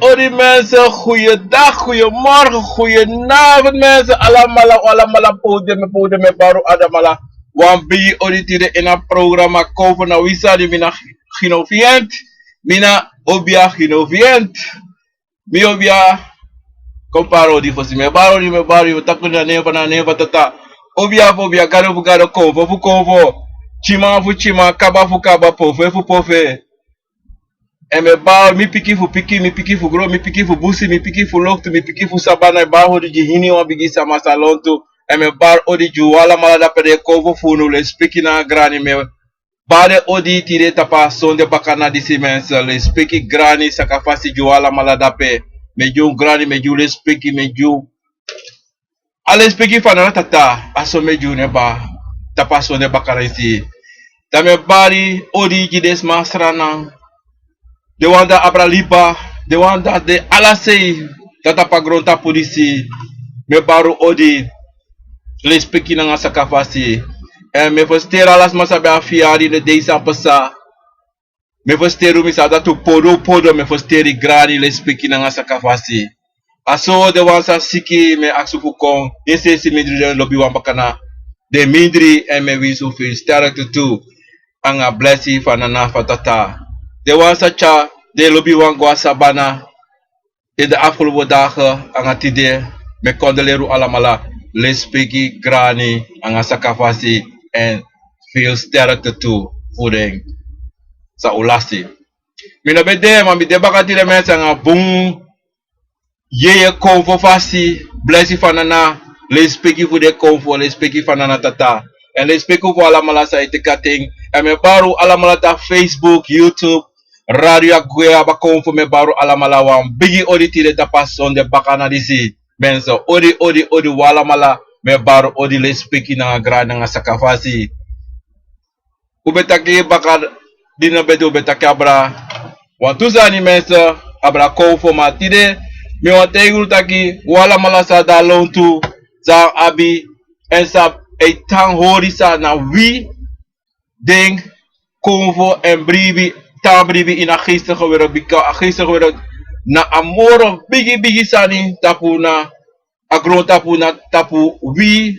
Odi mensen, goeiedag, goeiemorgen, goedenavond mensen. Alamala, podium, me baru adamala. Wan bi odi tire in een programma kopen na wisa di mina ginovient. Mina obia ginovient. Mi obia comparo di fosi me baro, takuna neva tata. Obia, garo kovo, fu kovo. Chima fu chima, kaba fu kaba, pofe. En me ba mi piki fu gro, mi piki fu busi, mi piki fu loktu, mi piki fu sabana e ba hodi ji hini wa bigi sama salontu. En me bar odi ju wala mala da pede kovo fu nu le spiki na grani me. Bade odi tire tapa sonde bakana disi mensa le spiki grani sakafasi ju wala mala da pe. Me ju grani me ju le spiki me ju. Ale spiki fanana tata aso me ju ne ba tapa sonde bakana isi. Dame bari odi ji des masrana. De wanda abralipa, de wanda de alasei, tata pagronta polisi, me baru odi, le speki na nga sakafasi. En me fostera alas masabe afiari ne deisa pasa. Me fosteru misa datu podo, me fosteri grani le speki na nga sakafasi. Aso de wansa siki me aksufu kong, ese si mindri de lobby wambakana. De mindri en me wisu fi sterk tutu, anga blessi fanana fatata. De wansa cha de lobby wan gwa sabana in de afgelopen dagen anga tide me kondeleru alamala lespeki grani anga sakafasi en veel sterkte toe voeding sa ulasi. Mina bede ma mi debaka tide mensen anga boom yeye konfo fasi blessi fanana lespeki voor de konfo lespeki fanana tata en lespeki voor alamala sa itikating en me baru alamala ta Facebook, YouTube, radio Guya bakon me baru alamala wan bigi odi tire tapas sonde bakana disi benso odi walamala me baru odi le speki na grana nga sakafasi ubetaki bakar dina bedo ubetaki abra wan tuzani menso abra konfo ma tide me wan tegul taki walamala sa da lontu za abi en sa etang horisa na wi ding konfo en bribi tabribi in a geestige wereld, bika a geestige wereld na amoro bigi sani tapu na agro tapu na tapu wi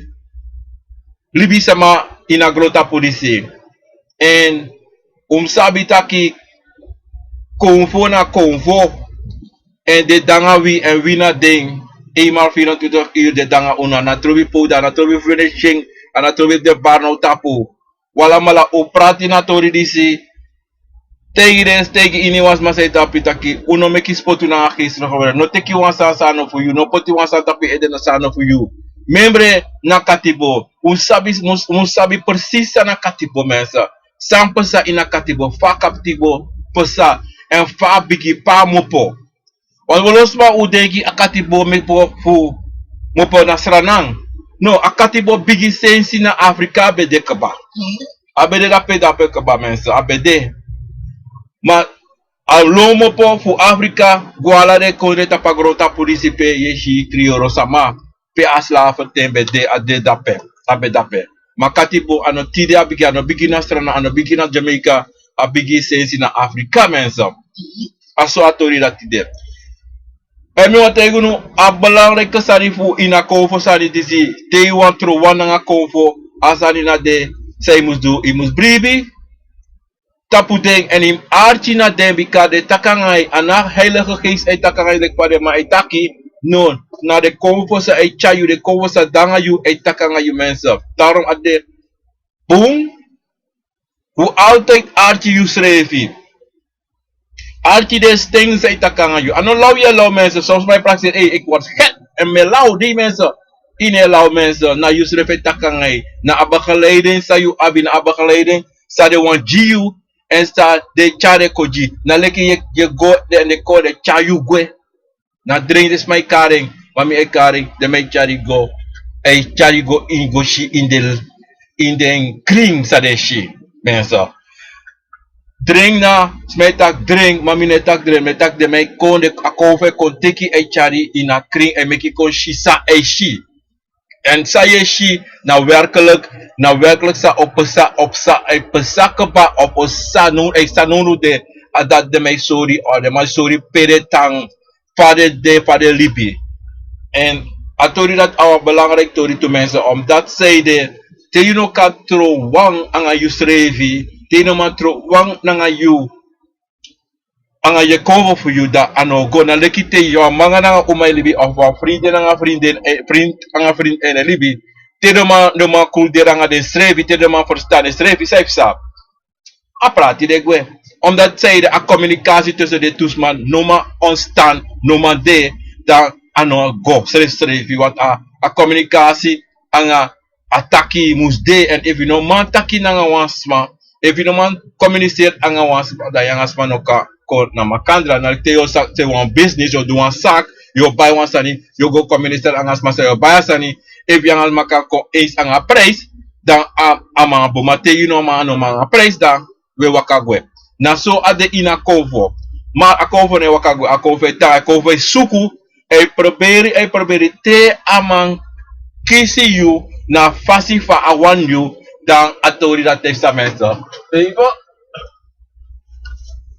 libi sama in agro tapu disi en sabi taki konvo na konvo en de danga wi en wina ding eenmaal 24 uur de danga una na trobi poda na trobi finishing na trobi de barno tapu wala mala o prati na tori disi Tegen ini was masay tapi taki uno meki spotu na akis na kawera no teki wansa sano for you no poti wansa tapi eden na sano for you membre na katibo sabi persis na katibo mensa sampa sa ina katibo fa katibo pesa en fa bigi pa mopo wan wolosma udegi akatibo mepo fu mopo na sranang no akatibo bigi sensi na Afrika bede kaba abede dape kaba mensa abede ma alomo po fu Afrika guala de kone tapagrota polisi pe yeshi krioro sama pe asla fatembe de ade dape abe dape makati po ano tide abigi ano bigi na strana ano bigi na Jamaica abigi sensi na Afrika mensa aso atori da tide emi wategu nu abelangrijk kesani fu ina konfo sani disi te wan tro wan nga konfo asani na de say musdu imus bribi tapudeng en im archi na dembika de takangai anak heilige geest ay takangai lek pade ma ay taki non na de konfo sa ay chayu de konfo sa danga yu ay takangai yu mensa daarom ade boom hoe altijd archi yu schrevi archi de steng sa ay takangai yu ano law ya law mensa soms my praxis ik word het en me law die mensa ine law mensa na yu schrevi takangai na abakaleiden sa yu abi na abakaleiden sa de wan jiu en sta de chare koji na leki ye go de ko de chayu gwe na drink this my karing mami e karing de my chari go in go shi in den kring sa de shi mensa drink na smetak drink mami ne tak drink metak de my kon de akonfe kon teki e chari in a kring en meki kon shi sa e shi en sa je shi na werkelijk sa op sa keba op sa no de dat de mij sorry or de mij sorry pere tang vader libi. En atori dat our belangrijk tori to mensen omdat zij de te you no kan tro wang anga you srevi te no man tro wang nanga you anga je cover for you da ano go na lekite yo manga nanga umay libi of a vriendin anga vriend en libi te no man cool de anga de srevi te no man verstaan de srevi safe sap a prati de gwe omdat zij de a communicatie tussen de toesman no man ontstaan no man de dan ano go srevi wat a communicatie anga ataki musde en if you no man taki nanga wansma if you no man communicate anga wansma da yanga sma no ka ko na makandra na te yo sak te wan business yo do wan sak yo buy wan sani yo go communicate anga sma so yo buy sani if yanga maka ko is anga price dan ama bo mate you no man no man price dan we wakagwe na so ade ina convo maar a convo ne wakagwe a convo ta a convo suku e proberi te amang kisi you na fasi fa awan you dan atori dat testamento. Ego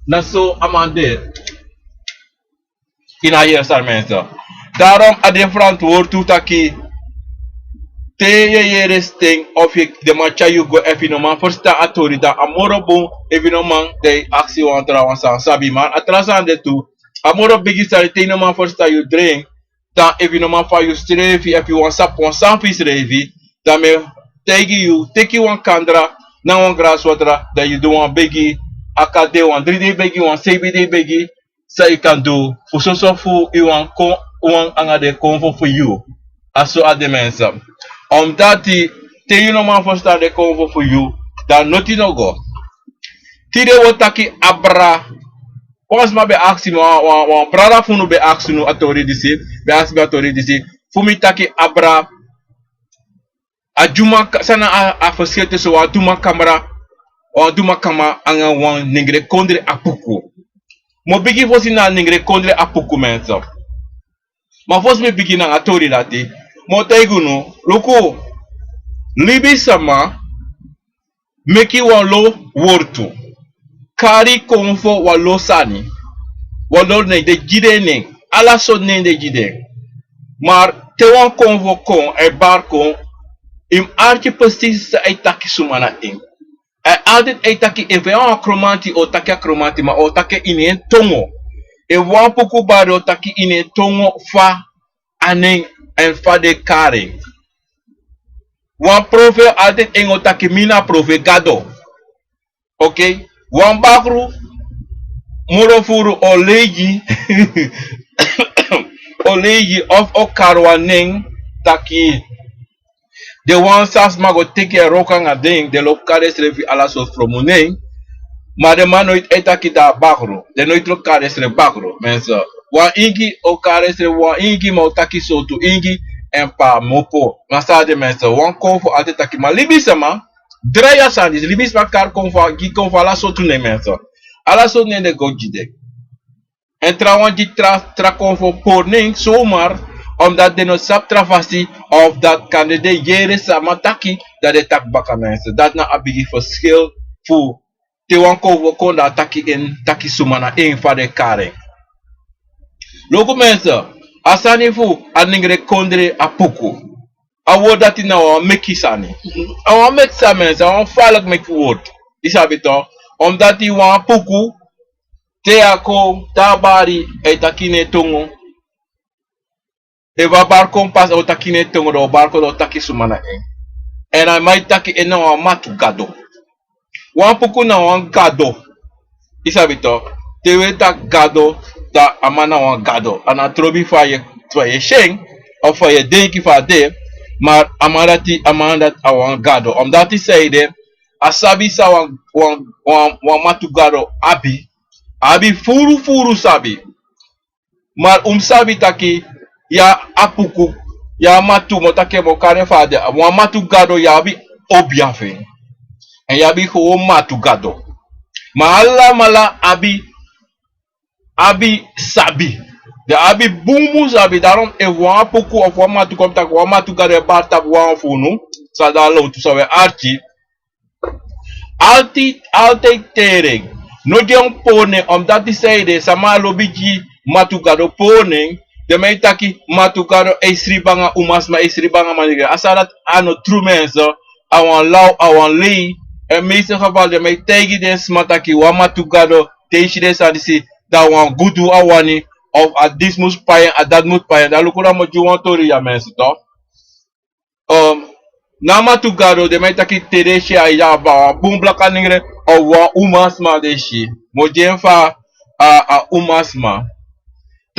na so amande ina hier sarmento. Daarom a different woord toe taki te ye resting of je de macha you go if you no man firsta atori da amoro bon if you no man de aksi wan trouwens sabi man atrasande tu amoro bigi sari te no man firsta you drink dan if you no man fa you strevi if you want sap wan sampi strevi dan me take you one kandra na one grass water that you do one biggie akade one 3 day biggie one CBD biggie so you can do for so for you one angade convo for you aso ademensa omdat te you no man first start the convo for you dan noti no go tide wotaki abra once ma be aksi wan brada funu be aksi no atori disi be aksi be atori disi fumi taki abra ajuma sana a fasiyete so wa duma kamera wa duma kama anga wan ningre kondre apuku mo bigi fosi na ningre kondre apuku menso ma fos me bigi na atori lati mo taiguno loko libi sama meki wa lo wortu kari konfo wa lo sani wa lo ne de jide ne ala so ne de jide maar te wan konfo kon e bar kon im arti precies sa itaki sumana in. Altijd itaki eve an kromanti o taki kromanti ma o taki ine tongo. E wan poku bari o taki ine tongo fa anen en fa de kare. Wan profe altijd en o taki mina profe gado. Okay? Wan bakru muro furu o leji o leji of o karwanen taki de wan sas mago teke roka nga ding de lokale srevi ala so fromune maar de man nooit etaki da bakro de nooit lokale sre bakro mensen wan ingi o kare sre wan ingi ma otaki so to ingi en pa mopo masa de mensen wan konfo ate taki ma libisama dreya sandis libis ma kar konfo gi konfo ala so to ne mensen ala so ne de gojide en trouwens die tra konfo por ning zomaar omdat de no sap travasi of dat kan de jere samataki dat de tak baka mensen dat na abigi verschil voor te wan konfo kon da taki in taki sumana in fa de kare logo mensen asani fu aningre kondre apuku awo dati na wa meki sani awa mek sa mensen awa falak mek woord isabito omdat die wan apuku te ako tabari etakine tongo e va barco pas o takine tongo do barco do taki sumana en I might taki en na matu gado wan puku na wan gado isabito te weta gado da amana wan gado ana trobi fa ye sheng of fa ye denki fa de maar amanda wan gado omdat hij zei de asabi sa wan matu gado abi furu sabi maar sabi taki ya apuku ya matu motake mo kare fade wan matu gado ya bi obiafe en ya bi ho matu gado mala abi sabi de abi bumu sabi daarom e wan apuku of wan matu kom tak wan matu gado ba tap wan funu sa da lo tu sawe archi altijd tering no diang pone omdat die zeide sama lobiji matugado pone de mij taki matugado esribanga umasma esribanga maniga asarat ano true menso awan law awan lei en meeste geval de mij tegi den smataki wa matugado teshi de sadisi da wan gudu awani of at this mus payen at that mus payen da lukura mo juwan tori ya menso to na matugado de mij taki tereshi aya ba bumbla kaningre o wa umasma deshi mo jenfa a umasma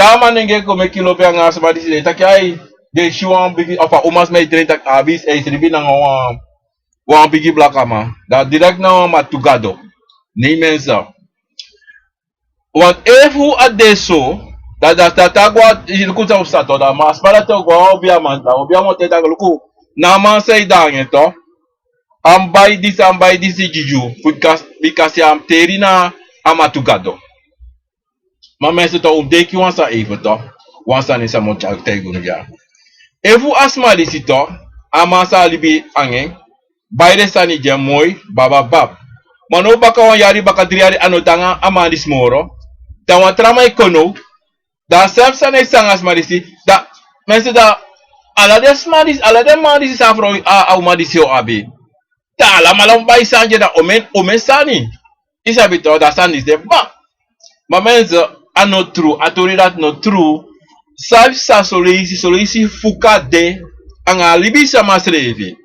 tama ninge ko me kilo pe nga asma disi taki ai de shiwan bigi of a umasma itre tak abis e sribi na wa bigi blakama da direct na matugado ni mensa want efu adesso da tatagwa ilikuta usato da mas para to go obia mo teta luku na man say dange to am by this jiju because am terina amatugado mama is to deki wansa even to wansa ni sa mo chak tego ya efu asma disito amasa libi ange bayre sani jamoy baba bab mano baka wan yari baka driari anotanga amandis moro da wan trama ikono da self sana sangas marisi da mense da ala de madis safro a madis yo abi ta la malam bay sanje da omen sani isabito da sani de ba mamense ano true atori that no true self sa solisi fuka de anga libisa masrevi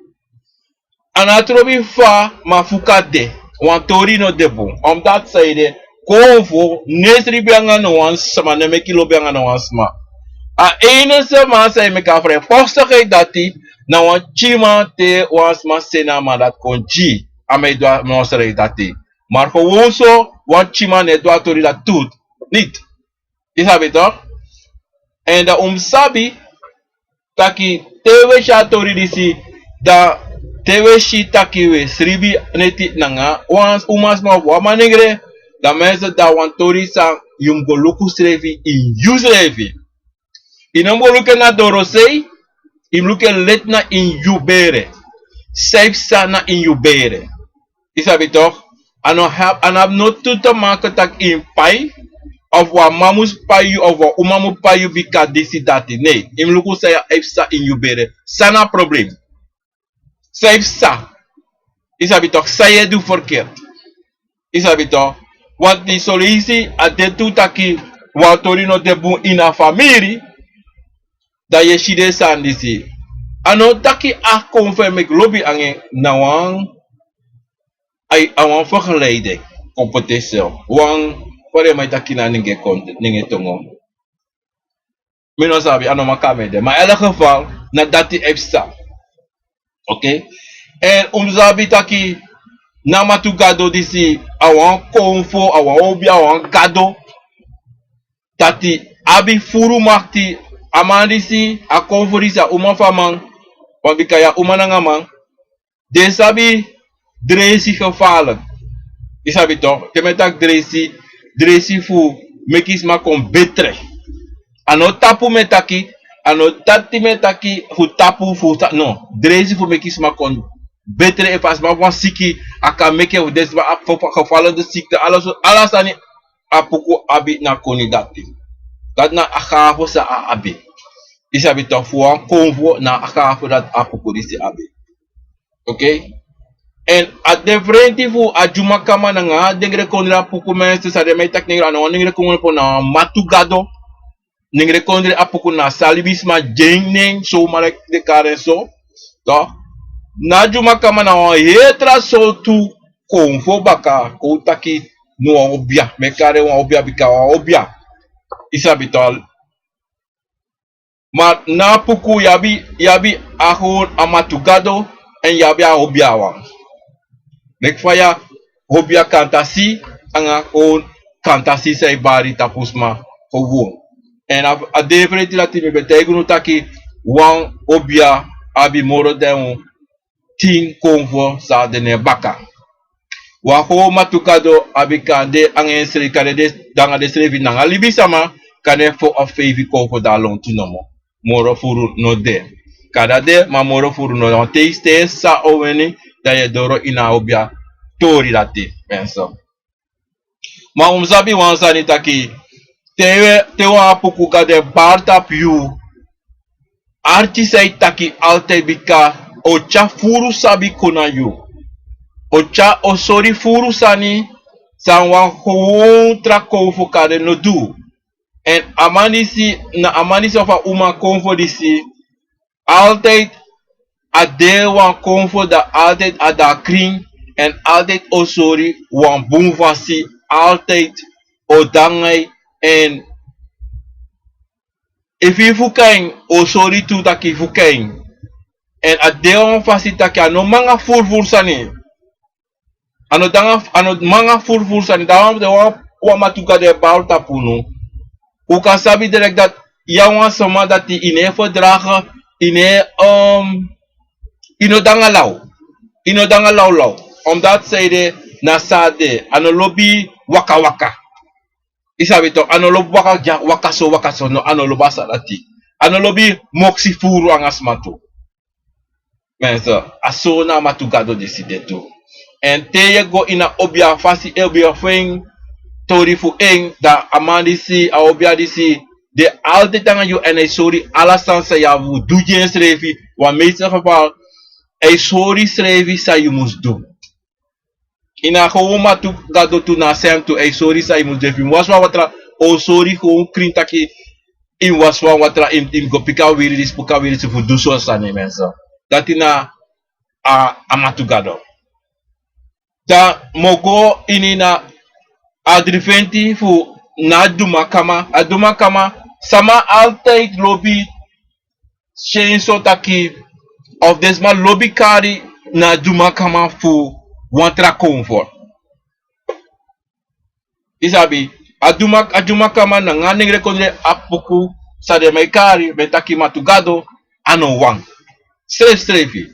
ana trobi fa mafuka de wan tori no debo on that side konfo nesri bianga no wan sama ne mekilo bianga no wan sama a ene se ma sai me ka fre posta ke dati na wan chima te wan sama sena ma dat konji ame do no sere dati marco wonso wan chima ne do tori la tut nit isabito and sabi taki tewe sha tori disi da tewe shi taki we sribi neti nanga wan umasma wa manegre da mesa da wan tori sa yumgo luku srevi in yusrevi inamgo luke na dorosei im luke letna in yubere safe sana in yubere isabito ano have not to maken tak in pai of wa mamus payu of wa umamu payu bika disi dati nee im luku saya efsa in yubere sana problem safe sa isabito saya du verkeerd isabito want die solisi adetu taki wa torino debu ina famiri da yeshide sandisi ano taki a confirme globi ange nawang ay awan vergeleide competitie wang pare mai taki na ninge konte ninge tongo mino sabi ano makamede maar in elk geval na dati efsa okay en sabi taki na matugado disi awan konfo awan obi awan gado tati abi furu makti amandisi a konfo disi a uma faman wabika ya uma nangamang de sabi dresi gevaarlijk isabi toch temetak dresi fu mekis ma kon betre ano tapu metaki ano tati metaki fu tapu fu no dresi fu mekis ma kon betere e pas ma wan siki aka meke of des ba gevallen de ziekte alasani apuku abi na koni dati dat na agafo sa abi isabi toch fu wan konvo na agafo dat apuku disi abi okay en at de frente fu ajuma kama na nga dengre kondra puku mense sa de mai tak ningra no ningre kongre po na matugado ningre kondre apuku na salibisma jengning so malek de karen so to na juma kama na wan yetra so tu konfo baka ko taki no obia me kare wan obia bika wan obia isabitol ma na puku yabi ahon amatugado en yabi a obia wan mek faya obia kantasi anga on kantasi sai bari tapusma gewoon en a devreti lati me betegunu taki wan obia abi moro den tin konvo sa dene baka wa ho matukado abi kande angen sri kade des danga des revi nanga libi sama kane fo of fevi konvo da long tunomo moro furu no de kada de ma moro furu no teiste sa oweni da ye doro ina obia tori lati penso Ma umzabi wansani taki tewa puku kade barta piu artisai taki alte bika ocha furu sabi kuna yu ocha osori furu sani sanwa kontra konfo kade no du en amanisi na amanisi of a uma konfo disi altijd ade wan konfo da altijd ada kring en altijd osori wan boomvasi altijd odangai en if you fukain osori tu taki fukain en ade wan fasi taki ano manga furfur sani ano manga furfur sani dawan de wan matuka de balta punu u kan sabi direct dat yawan sama dat die ine verdragen ine ino danga law omdat zij de nasade ano lobby waka waka isabi to ano lob waka ja waka so no ano lobasa dati ano lobby moksi furu angasmatu mensa aso na matugado decide to en te go ina obia fasi obia feng tori fu eng da amandisi a obia disi de alte tanga yu en e sorry alasan sa ya vu duje srefi wa meester geval e sorry srefi sa yu mus do ina gewoon matu gado tu na sem tu e sorry sa yu mus defi waswa watra o sorry gewoon krintaki in waswa watra in go pika wiri dis puka wiri fu duso sa ne mensa datina a amatu gado da mogo inina adrifenti fu na aduma kama sama altijd lobby shenso taki of desma lobby kari na aduma kama fu wantra comfort isabi aduma kama na ngane rekonde apuku sade mai kari betaki matugado ano wan strefi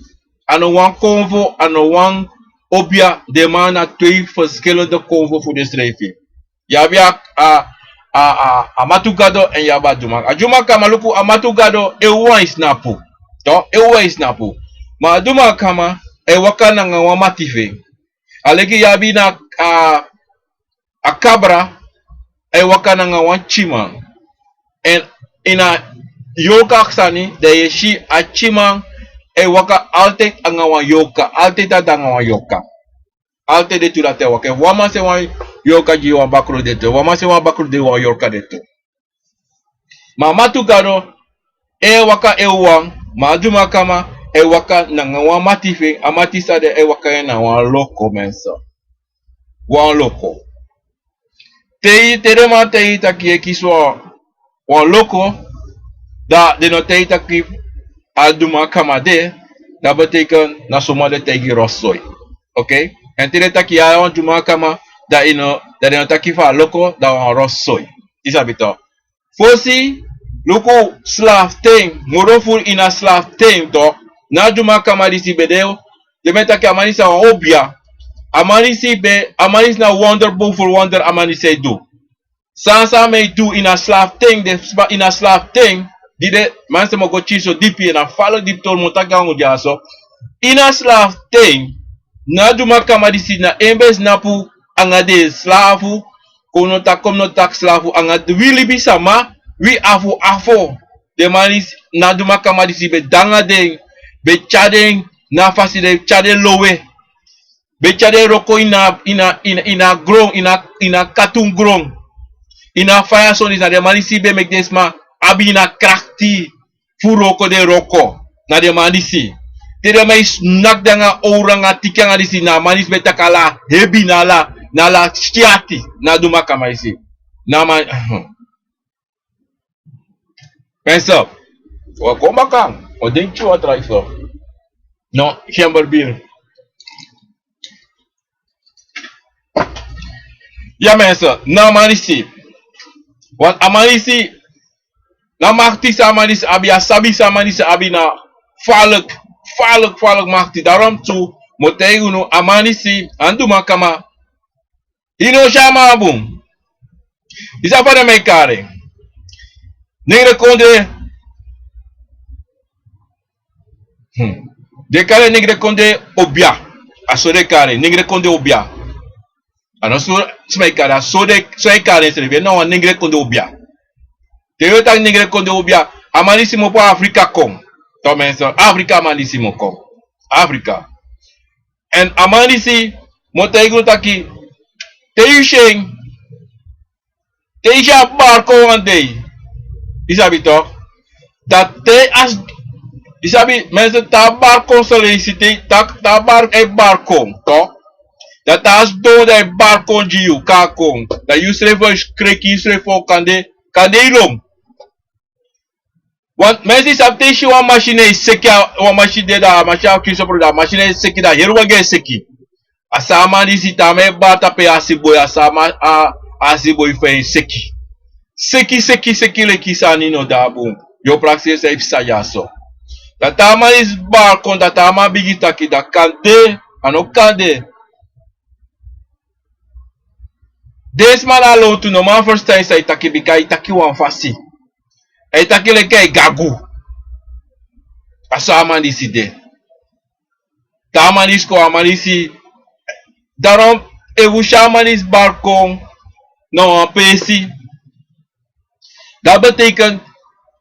ano wan comfort ano wan obia demanda twee verschillende konvo voor de strefi. Yabi a matugado en yaba aduma. Aduma kama luku a matugado ewa isnapu. To ewa isnapu. Ma aduma kama waka na ngawa matife. Alegi yabi na a cabra waka na ngawa chima. En ina yoka sani de yeshi a chima waka altijd angawa yoka, altijd adangawa yoka. Altijd de tu la te waka. Wama se wan yoka ji wan bakro de to. Wama se wan bakro de wan yoka de to. Ma matugado waka wan, ma aduma kama waka na ngawa matife, amatisa de waka na wan loko mensa. Wan loko. Tere ma tei taki kiswa wan loko da de no tei taki aduma kama de, dat betekent na soma de tegi rossoy. Oké? En tere taki ya wan juma kama da ino taki fa loko da wan rossoy. Isabito. Fosi loko slav ting, moroful ina slav ting to, na juma kama disi bedeo, de metaki amanisa wan obia. Amanis na wonderful for wonder amanise do. Sansa me do ina slav ting, de ina slav ting. Dide mensen mo go chiso dipi en afalo dip tol motaga ngo jaso ina slav ting na duma kama disi na embes napu angade slavu kono takom no tak slavu angade wili bisama wi afo de manis na duma kama disi be danga de be chadeng na fasi de chade lowe be chade roko ina grong ina katung grong ina fire son is na de manisi be make desma abi na krakti furoko de roko na de manisi tere mai nak danga orang atika nga disi na manis betakala hebi na la stiati na duma kama isi na man pensa wa komba kang o denchu wa traiso no chamberbir ya mensa na manisi wan amanisi na makti sa manis abi asabi sa manis abi na falak makti daram tu motei uno amanisi anduma kama ino shama abum isa para me kare ningre konde de kare ningre konde obia asore kare ningre konde obia Ano so smaikada so de smaikada se não ningre kondo ubia. Te yo tak ningre kondo ubia. Amalísimo po Africa com. Também so Africa amalísimo com. Africa. En amalisi motego taki te yusheng te isha barco one day. Isabi to dat te as isabi mensen ta barco solicite ta bar e barco to dat as do de barco jiu ka com da yusrevo kreki yusrevo kande ilom want mensen sab te shi wa machine sekia wa machine da machine kiso pro da machine seki da yeruwa ge seki asama disi tame bata pe asiboy asama asiboy fe seki le kisani no dabu yo praxis e sayaso da tama is bar kon da tama bigita ki da kande ano kande desman alo tu no man first time sai taki bika itaki wan fasi e taki le ke gagu asama disi de tama disko amanisi daarom Ewushaman barkong no pesi. Dat betekent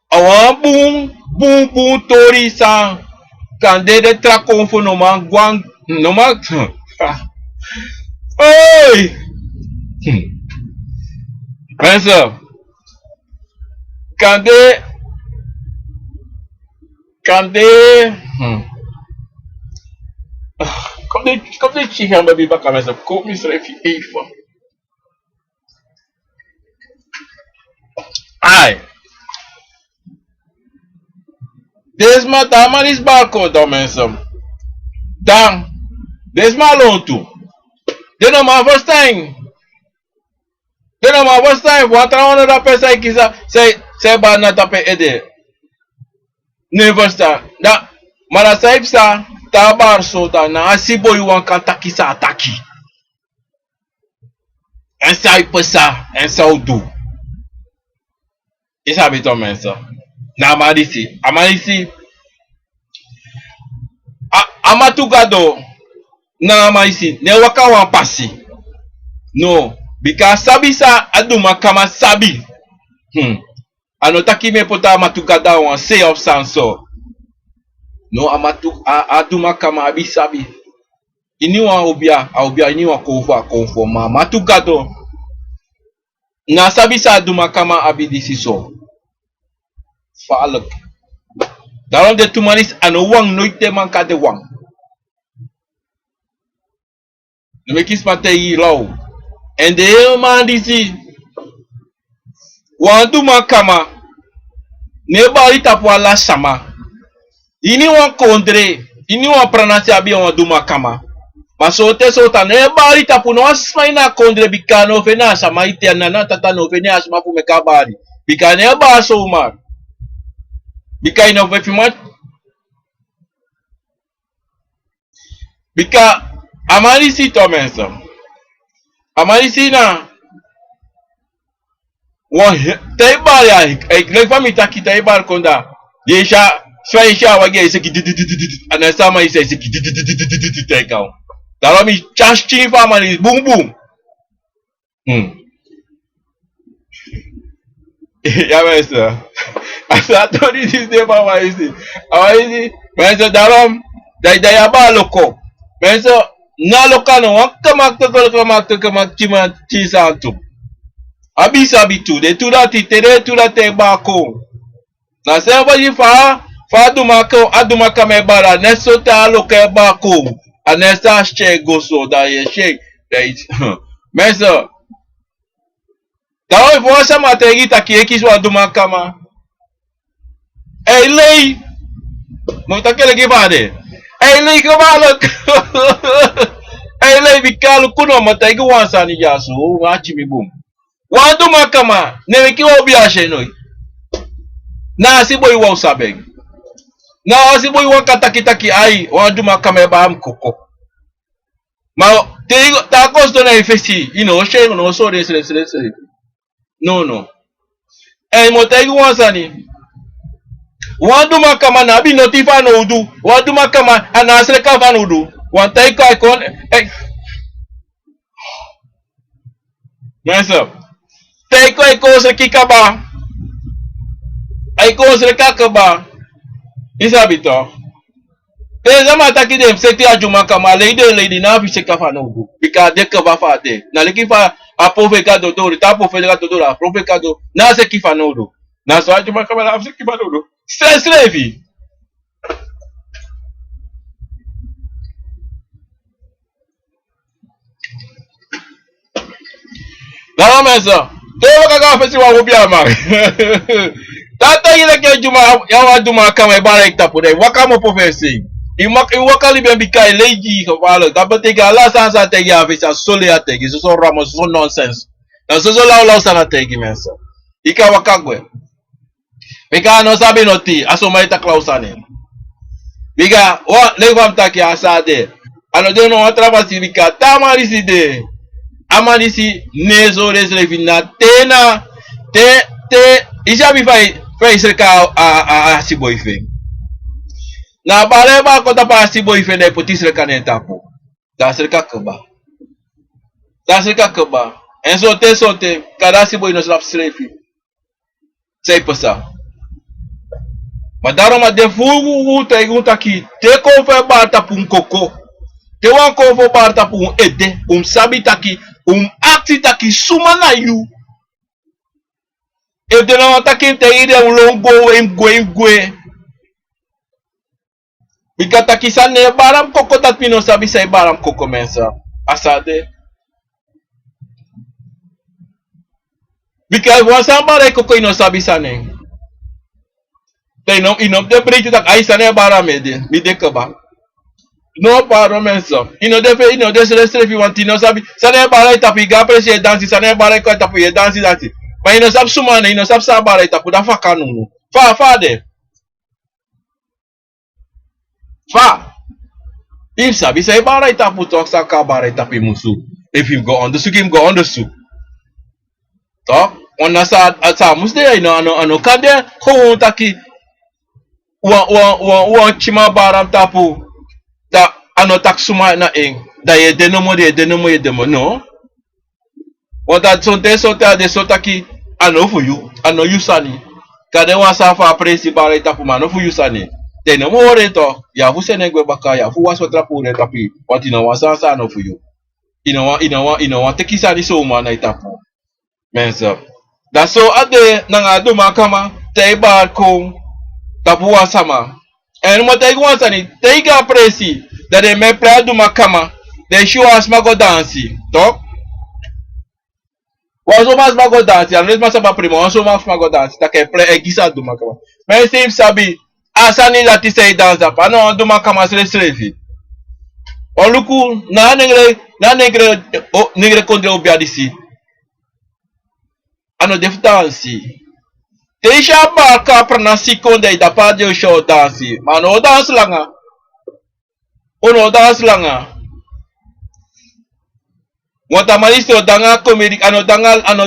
awan boom tori sa kan de trakon voor noman gwang noman. Oi! Mensen, kan de Kom dit chicken baby baka mensen, koop me even. Ai. Desma taman is barco dan mensen. Dan. Desma lontu. De no ma first time. Wat trouwens dat pesa kisa. Say ba na tape ede. Never sta. Da. Mara saib sa. Tabar so da na asibo yu wan kan taki sa ataki. En sa pesa. En sa udu. Isa beton mensen. Na amalisi. Amatugado. Na amalisi. Ne waka wan pasi. No. Because sabi sa aduma kama sabi. Anotaki me pota amatugada wan say of sanso. No aduma kama abi sabi. Ini wan obia ini wan konforma. Amatugado. Na sabi sa aduma kama abi disi so. Falak. Daarom de tumanis ano wang nooit te man ka de wang. No me kis mate yi law. En de hele man disi. Wan aduma kama. Ne bari tapwa la sama. Ini wan kondre. Ini wan pranasi abi wan aduma kama. Masote sota ne bari tapu no asma ina kondre bikano fena sama ite anana tata no fena asma fu mekabari. Bikane ba so umar. Bika ina vefi mat. Bika amalisi to mensen. Amalisi na. Wan taibar ya. Ik leg van mi taki taibar konda. Yesha. Swaisha wage iseki. Anasama iseki. Takeout. Daarom is charge chief amalisi. Boom boom. Ja mensen. Asa tori dis de mama isi. Awaisi. Mensen daarom. Daya ba loko. Mensen. Na loka no. Wakamak chima chisa antu. Abisa bitu. De turati tere turate bako. Na seba jifa. Fa adumaka me bara. Neso ta loka bako. Anesta she goso. Da ye she. Mensen. Daarom voor sa materi taki ekis wa adumaka ma. Hey lei. Montakele gibade. Hey lei kabalok. Hey lei bikalu kuno mategi wansa ni jasu. Wachi mi boom. Wandu makama. Neweki wa obiashe noi. Na asiboy wa usabeg. Na asiboy wa kataki ai. Wandu makama eba amkoko. Ma ta kosto na ifesi. Ino she no so de sele. No. Motegi wansa ni. Wandu makama na abi notifa no udu. Wandu makama ana asreka van udu. Wantai ko ikon. Mensa. Te ko se kikaba. Ai ko se kakaba. Isabi to. Te zama taki dem sekti ajuma kama lady na fi se kafa no go. Bika de ka ba fa de. Na le kifa apove ka do do ta apove ka do do apove ka do na se kifa no do. Na so ajuma kama na se kifa no do. Stress levi. Na mensa. Te waka festival wo bia ma. Tata ile ke juma ya wa juma kama ibara itapo de waka mo profesi. Iwaka libyan bika eleji wala dapat ga ala sansa tegi afisa sole ategi so ramos so nonsense. Na so la sana tegi mensa. Ika wakagwe. Bika no sabi no ti asoma ita klausane. Bika wa levam taki asade. Ano de no travasi bika tamarisi de. Amanisi nezo resrevina tena te isabi fai serka a si boyfriend. Na bare ba ko ta pa si boyfriend ay puti serka neta po. Da serka ka ba? Da serka ka ba? En sote kada si boy no slap srefi. Sei pasa. Madaro ma de fugu te gunta ki te ko fe ba ta pun koko. Te wan ko fo ba ta pun ede, sabi taki akti taki suma na you. If they don't take te ide ulongo imgwe. Bika kisan ne baram koko tat pino sabi say baram koko mensa. Asade. Bika wasa bare koko ino sabi sane. Te inom de break tak ay sane baram ede. Bide ka ba? No paro mensa. Ino de sere fi want ino sabi. Sane bare tapi ga presi dansi sane bare ko tapi dansi. Mas ino sab sumane ino sab sa bare tapi da fa kanu. Fa de. Fa. If sabi say baray tapu talk sa ka baray tapi musu. If him go on the suk him go on the suk. Talk on nasa sa musde ano kande ko taki wa chima baram tapu da ano tak suma na ing da ye denomo no. Wata sonte de sotaki ano for you ano yusani. Kade wa sa fa presi baray tapu mano fu yusani. Tena more to ya fu senegwe baka ya fu waso trapu ne tapi what ina wasa no for you ina wa tekisa ni so ma na itapu mensa da so ade na adu makama te ba ko tapu wasama en mo te gwansa ni te ga presi da de me pra adu makama de show as mago dansi to waso mas mago dansi alres mas ba primo waso mas mago dansi ta ke pre egisa adu makama men sim sabi asani lati say danza pa no do makama srefi oluku na negre konde obiadisi ano def dansi teisha ba ka pranasi konde da pa de show dansi mano dance langa ono dance langa wata malisi odanga comedy ano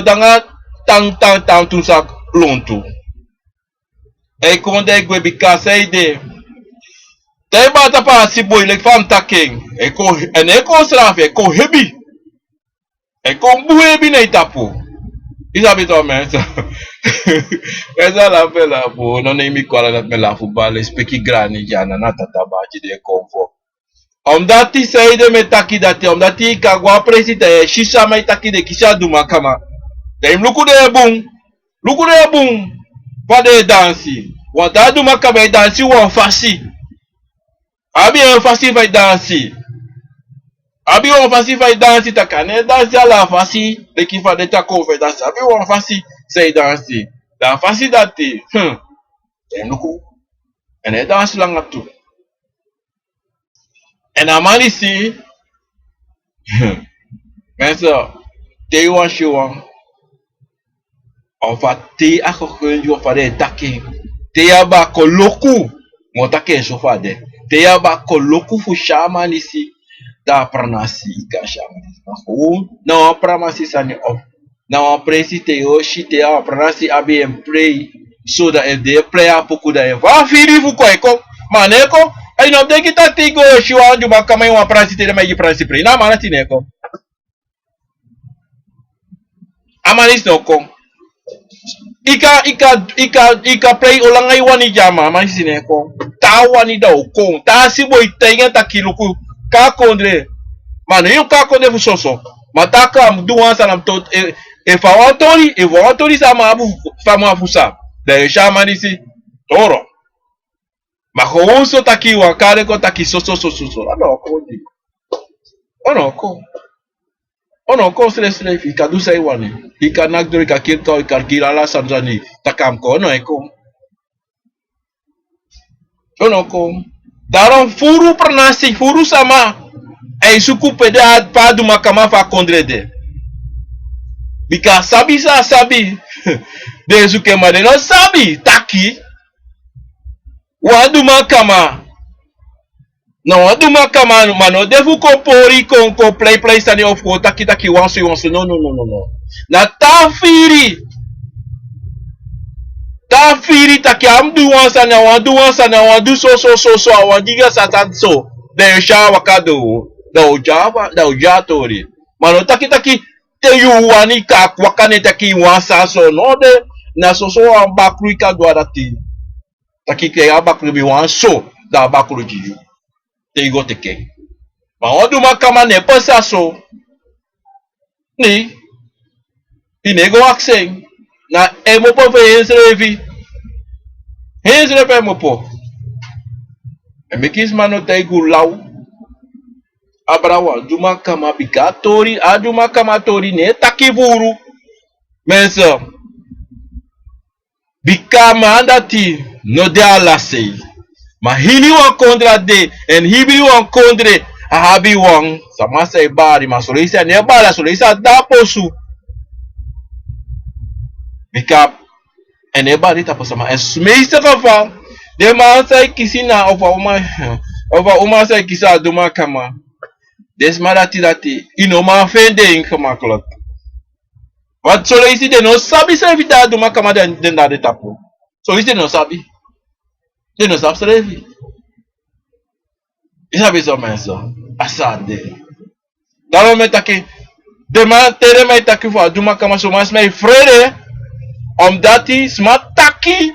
danga tang tunsak lontu e konde gwe bika seide te bata pa si boy like fam taking e ko strafe e ko hebi e ko buhebi na itapo isabi to mensa esa la pela po non mi kwala na mela football speki grani jana na tata baji de konfo dati seide me taki dati dati kagwa presita e shisha mai taki de kisha duma kama de luku de bum pade dansi wata duma kama dansi won fasi abi on fasi vai dansi abi on fasi vai dansi takane dansi ala fasi de ki fa de tako vai dansi abi on fasi sei dansi da fasi dati enuku ene dansi langa tu en amani si mensa te wan show on fa te akokunju fa de taki te aba koloku motake so fa de te yaba koloku fu shamani si da pranasi ika shamani na pramasi sani of na presi te yoshi te ya pranasi abi and pray so that if they pray apoku da va firi fu ko eko maneko ai no de kita tigo shiwa ju bakama wa prasi te mai prasi pray na mana tineko Amanis no ko. Ika play olangai wani jama amanis ne ko. Ta wani da ko. Ta si boy tenga takiluku ka kondre. Mano eu ka kondre fusoso. Mataka duan sanam tot e fawatori sama abu fama fusa. Da chama nisi toro. Mahoso taki wakare ko taki so. Ano ko di. Ono ko sele fika du sai wani. Ika nagdori ka kirka ika kirala sanjani. Takam ko ono eko. Ono ko. Daron furu sama. Ei suku pede pa du makama fa kondrede. Bika sabi. De suke ma de no sabi taki. Wadu makama. No, wadu makama mano defu ko pori ko play stani of ko taki wansu. No. Na tafiri taki amdu wansana wadu so awandiga satanso. De sha wakado. Da ujatori. Mano taki te yu wani ka wakane taki wansa so no de na so ambakru ka dwarati. Taki ke abakru bi wanso da abakru jiyu. Te go teke. Ma odu makama ne pasa so. Ni. Inego aksen. Na emopo fe hensrevi. Hensrevi emopo. Emekis mano te gu lau. Abrawa duma kama bigatori aduma kama tori ne takivuru mensa bikama andati no de alasei ma hini wan kontra de en hibri wan kondre ahabi wan sama sei bari ma solisa ne bala solisa da posu bikap en e bari ta posama en smeise kafa de ma sai kisina over uma sai kisa duma kama desmadati inoma fende inkamaklat. Wat solo isi de no sabi servi da duma kama den da de tapo. So isi no sabi. De no sabi servi. Isa biso menso. Asade. Dalo metaki. Dema tere metaki fo duma kama so mas mei frede. Dati smart taki.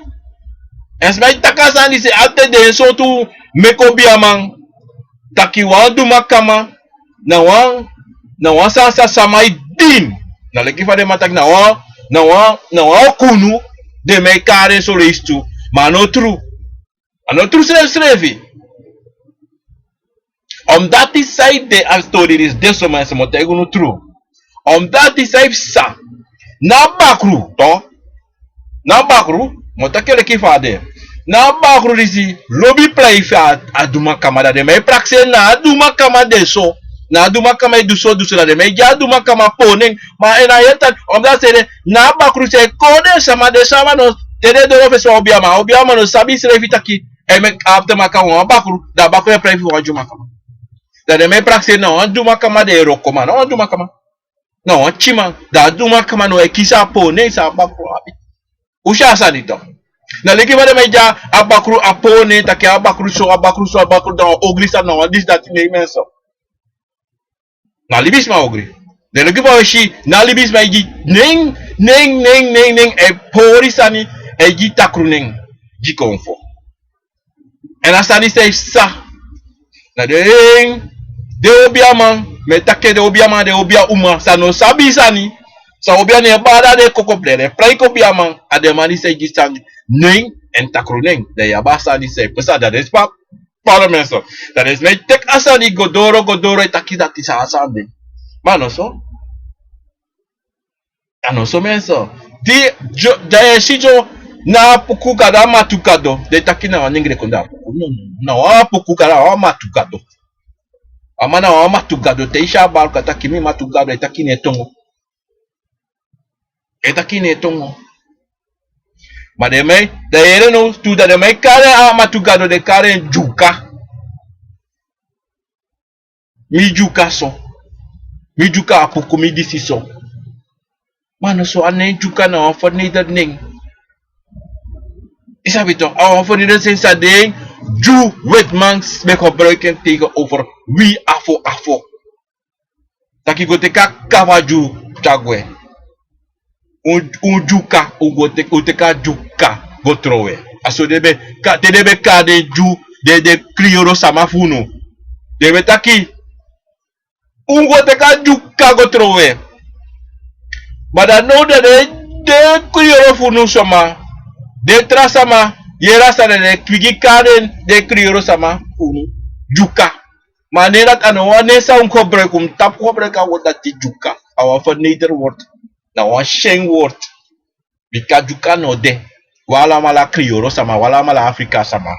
Es mei takasani se ate de so tu meko biamang. Taki wan duma kama. Na wan sa samai din. Na leki fa de matak na wan kunu de me kare so reistu. Ma no tru. Ano tru srevi. Dati sai de a story is deso man se motego no tru. Dati sai sa. Na bakru to. Na bakru motake leki fa de. Na bakru risi lobby play fa aduma kamada de me praxe na aduma kamade so. Na duma kama duso la de me ja duma kama poning ma ena yeta omdat sede na bakru se kode sama no tede do feso obiama no sabi sere vitaki e me after maka won bakru da bakru e prefi won juma kama da de me praxe no duma kama de rokoma no duma kama no chima da duma kama no e kisa poning sa bakru abi usha sanito na leki vade me ja abakru apone taki abakru da oglisa no this that menso na libis ma ogri. De lagi ba shi na libis ma igi ning e porisani e gi takru ning gi konfo. En asani se sa. Na de obiama me take de obia uma sa no sabi sani. Sa obia ne bada de kokoplere. Play kobiama ademani se gi sang ning en takru ning. De yabasa ni se pesa da respa parlement so. Dat is mij tek asani godoro takidati sa asande. Mano so. Ano so menso. De shijo na puku kada matukado. De takina waningre konda. No puku kada wa matukado. Amana wa matukado te isha bal kata kimi matukado etakine tongo. Etakine tongo. Mademe, de ere no tu da de me kare a matugado de kare juka. Mi juka so. Mi juka apuku mi disi so. Mano so ane juka na ofo ni da ning. Isa bito, a ofo ni da sensa ding. Ju wet mangs me gebruiken tegen over wie afo. Taki go te kavaju chagwe. un juka u teka juka go trowe aso debe ka de ju de krioro sama funu debe taki un go teka juka go trowe bada no de krioro funu sama de tra sama yera sa de kwigi karen de krioro sama funu juka manera ano wane sa un kobre kum tap kobre ka wota ti juka awa vernietigd wordt na wan sheng wordt bika juka no de wala mala krioro sama wala mala afrika sama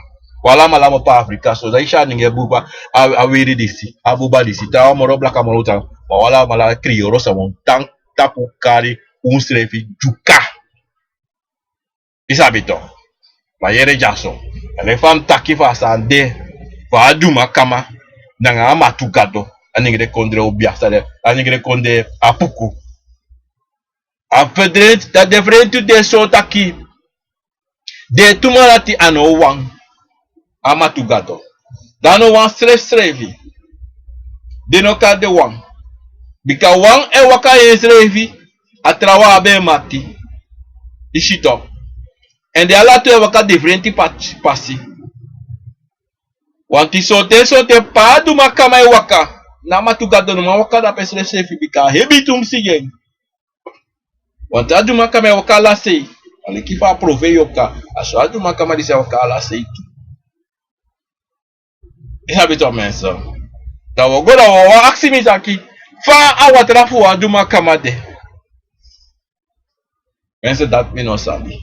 wala mala mo pa afrika so daisha ninge buba awiri disi abuba disi ta moro blaka moluta wala mala krioro sama tang tapu kari un srefi juka isabito mayere jaso ale fam takifa sande fa duma kama nanga matugado aningre kondre obia sale aningre konde apuku afedret da different de so taki de tumarati ano wang amatugado dano wan srevi de no ka de wang bika wang e waka srevi atrawa abe mati ishito and de ala to e waka different pasi wanti sote pa du makama e waka na matugado no waka da pesre srevi bika hebitum sigen wanti adu makama e waka la sei ale kifa aprove yoka aso adu makama di se waka la sei habito mensa da wogoda wo aksimi zaki fa awatra fu adu makama de mensa that me no sabi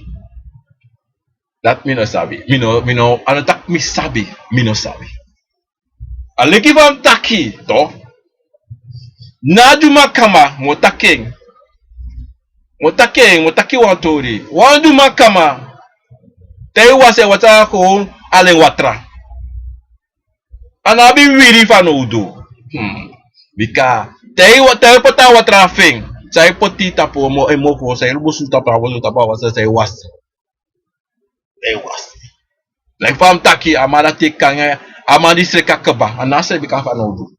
me no anatak mi sabi me no sabi ale kifa taki to na adu makama motaki wantori wandu makama tei wase wata ko ale watra anabi wiri fano udo bika tei pota watra feng sai poti tapo mo fo sai rubusu tapa wasa sai was like fam taki amara tekanga amadi sreka keba anase bika fano udo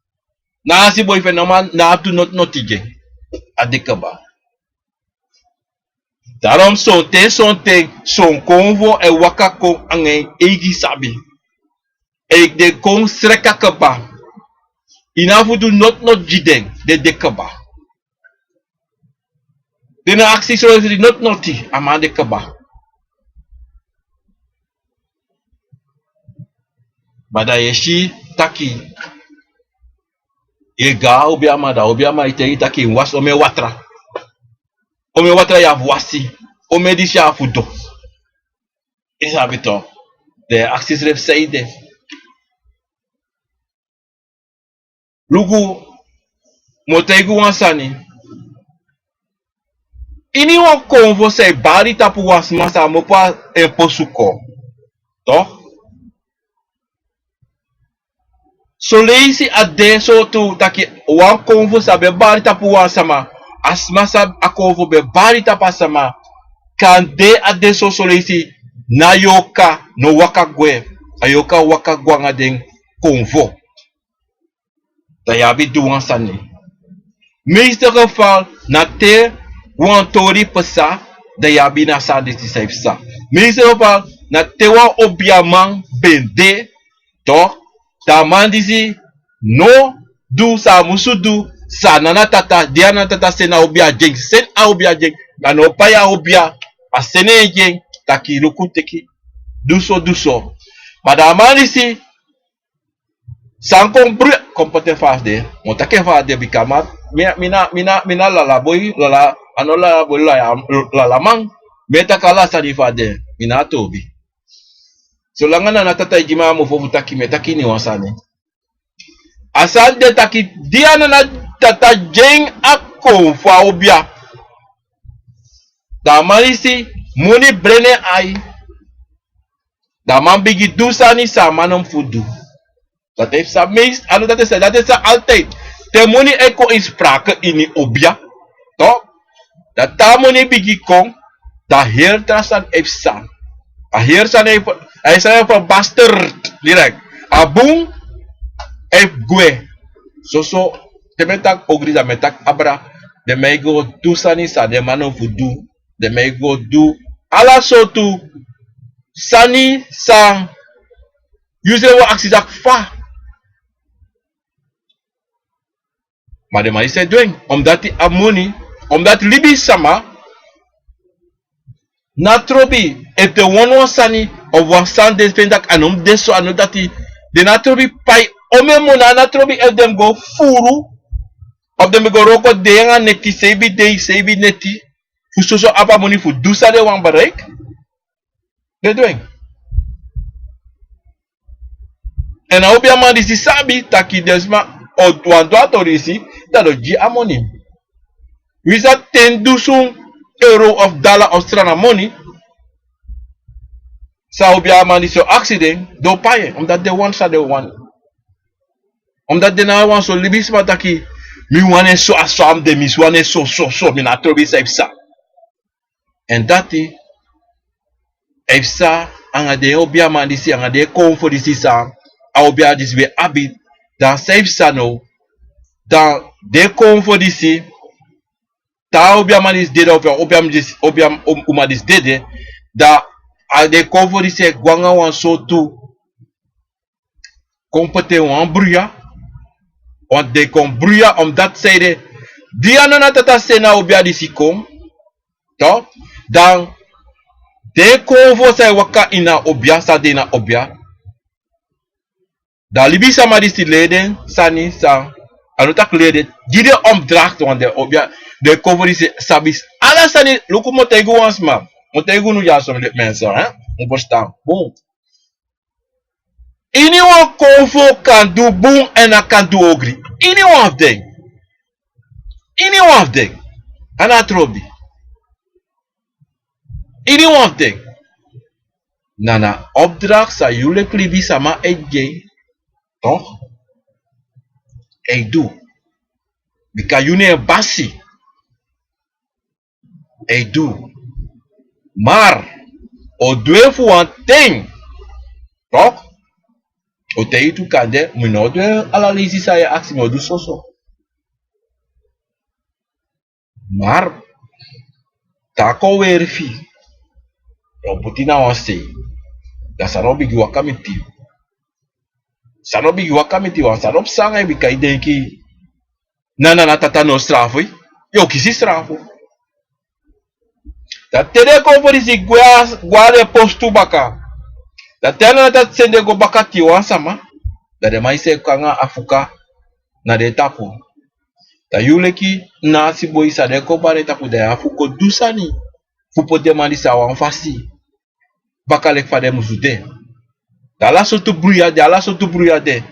na si boy fenoman na to not tige adekeba daarom son konvo e waka kon angen egi sabi e de kon sreka keba inafu do not jiden de keba dena aksi so not noti amade keba bada yeshi taki ega obiama ite taki was ome watra ya voici ome di sha fudo isabito de axis ref saide lugu motegu wansani ini wan konvo se bari tapu was masa mo pa imposuko to so leisi ade so tu taki wan konvo sabe bari tapu wasama asmasa akovo be bari tapasama kande ade so leisi na yoka no waka gwe ayoka waka gwanga den konvo dayabi duwan sani meeste geval na te wan tori pesa dayabi na sa de sa meeste geval na te wan obiamang bende to taman disi no du sa musudu sa nana tata diana tata sena obia jeng sen a obia jeng ano paya obia a sene jeng taki lukuteki duso pada amanisi sankong bru kompote fas de motake fas de bikamat mina lala boy lala ano lala boy lala mang meta kala sa di fas de mina tobi so langana na tata jima mo fofu taki metaki ni wasane asal de taki diana na tata jeng ako fa obia da marisi muni brene ai da man bigi dusani sa manom fudu dat heeft sa meest ano dat is sa altijd te muni eko in sprake ini obia to dat ta muni bigi kong da heer trasan heeft sa a heer san hij zijn van bastard direct abung heeft gwe so te metak ogri da metak abra de meigo dusani sa de manom fudu de may go do ala sotu sani sang use wa aksidak fa. Maar de man is doing omdat hij amoni, omdat libi sama natrobi if the one sani of one san de pendak anom deso ano dati de natrobi pai ome mona natrobi if them go furu of them go roko de nga neti sebi neti fusoso apa moni fu dusa de wan bereik de doing. En na obia man disi sabi taki desma o wan doato disi dat o ji amoni. Wisa 10,000 euro of dollar Australian money. Sa obia man disi accident do paye omdat de wan sa de wan. Omdat de na wan so libis ma taki mi wane so asam de mis wane so mi na trobi sa ifsa. En dati ifsa anga de obia man disi anga de kom for disi sa obia disi we habit dan sa ifsa no dan de kom for disi ta obia man is dede obia uma dis dede da a de kom for disi gwanga wan so tu kompete wan bruya want de kon bruya omdat zijde die anana tata sena obia disi kom to dan de kom for sa waka ina obia sa de na obia da libi sama disi leden sani sa anotak leden gide omdracht want de obia de kom for disi sabis ala sani luku motegu wans ma motegu nu ja som de mensen hè on verstaan bon. Anyone convo can do boom and I can do ogri. Any one of them. Any one of them. And I trobi. Any one of them. Nana opdracht sa jullie klibi sama ege. Toch? Ik doe. Because you ne basi. Ik doe. Maar. O doe voor een ding. Toch? O te itu kande minodwe ala lazy saya aksi mo do soso. Maar tako werfi. O putina wase. Da sanobi giwa kamiti. Sanobi giwa kamiti wa sanop sanga bi kai denki. Na tata no strafo. Yo kisi strafo. Da tere ko for isi gwa postu baka. Da tena na sende go bakati wansama da de maise kanga afuka na de tapu da yuleki na si boy sa de ko bare tapu de afuko dusani fu po demandi sa wan fasi bakale fa de musude da la so tu bruya de ala so tu bruya de